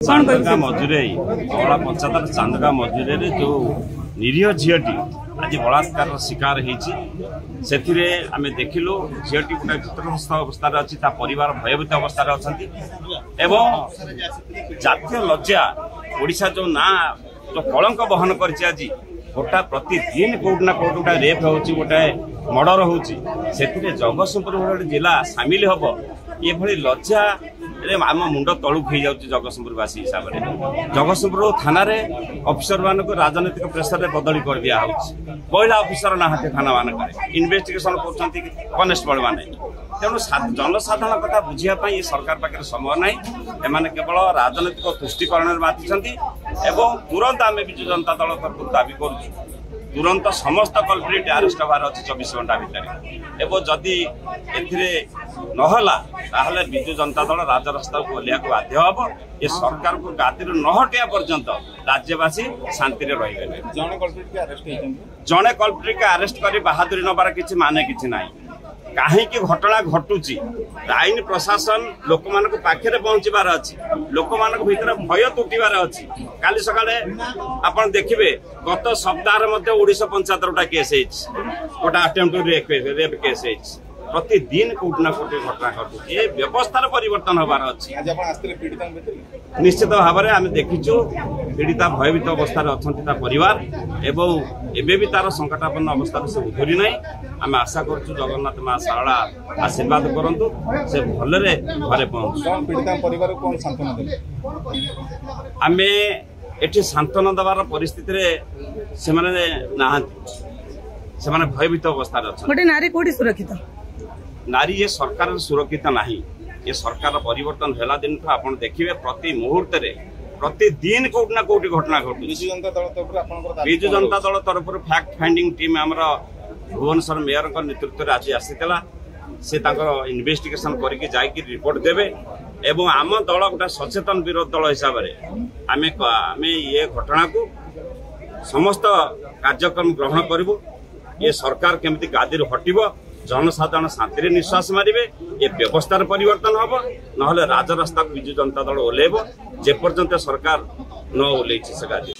चांदगा मजुरे बड़ा पंचायत चांदगा मजुरे जो निरीह झीटी आज बलात्कार शिकार होती आम देखिलु झीटी गोटे चित्रग्रस्त अवस्था अच्छी परिवार भयभीत अवस्था अच्छा जातीय लज्जा ओडिशा जो ना जो कलंक बहन कर गोटा प्रतिदिन कौटना कौट गोटे रेप हो गोटे मर्डर हो जगतसिंहपुर जिला सामिल हम ये लज्जा आम मुंड तलुक हो जाऊँ जगतसिंहपुरवासी हिसाब से जगतसिंहपुर थाना अफिसर मान राजनैतिक प्रेसर बदली कर दिया महिला अफिसर ना थाना मानक इन्वेस्टिगेशन कनेस्टेबल मैंने तेणु जनसाधारण कथा बुझापी ये सरकार पाखे समय ना एम केवल राजनैतिक तुष्टिकरण माति तुरंत आम विजु जनता दल तरफ दाबी करुँ तुरंत समस्त कल्प्रिट अरेस्ट होबार अच्छे 24 घंटा भितर एवं जदि नहला ताहले विजु जनता दल राजरास्ता को ओह्लिया बाध्य हम ये सरकार को गादी न हटिया पर्यंत राज्यवासी शांति रही जड़े कल्प्रिट के अरेस्ट कर बहादुरी नबार किसी माने किसी ना कहीं घटना घटुची आईन प्रशासन लोक मान पाखे पहुंचबार अच्छी लोक मान भीतर भय तुटार अच्छी काली सकाळे आपण देखिए गत सप्ताह ओडिशा पंचायत गोटा केस गोटा अटेम्प्ट रेप केस प्रतिदिन कोटना कोटी घटना घटू ये व्यवस्थार परिवर्तन होबार अच्छी निश्चित भाव में आम देखीचु पीड़िता भयभीत अवस्था अच्छा परिवार एवं एबे भी तार संकटापन्न अवस्था से उभरी ना आम आशा करूँ जगन्नाथ माँ शारदा आशीर्वाद करंतु से भलरे घरे पहुंचु आम एठी सांत्वना देवार परिस्थिति से भयभीत अवस्था अच्छा नारी कोठी सुरक्षित नारी ये सरकार सुरक्षित नहीं ये सरकार परिवर्तन है दिन आप देखिए प्रति मुहूर्त प्रतिदिन कौटना कौटी घटना घटू विजु जनता दल तरफ फैक्ट फाइंडिंग टीम आमर भुवनेश्वर मेयर नेतृत्व आज आसीला से इन्वेस्टिगेशन करके जाकि रिपोर्ट देवे एवं आम दल गोटे सचेतन विरोध दल हिसाब से आम ये घटना को समस्त कार्यक्रम ग्रहण करूँ ये सरकार केमती गादी हटब जनसाधारण शांति निश्वास मारे ये व्यवस्थार परिवर्तन हम ना राजरास्ता विजु जनता दल ओह्लैब जेपर्यंत सरकार न ओह्लैछि से गादी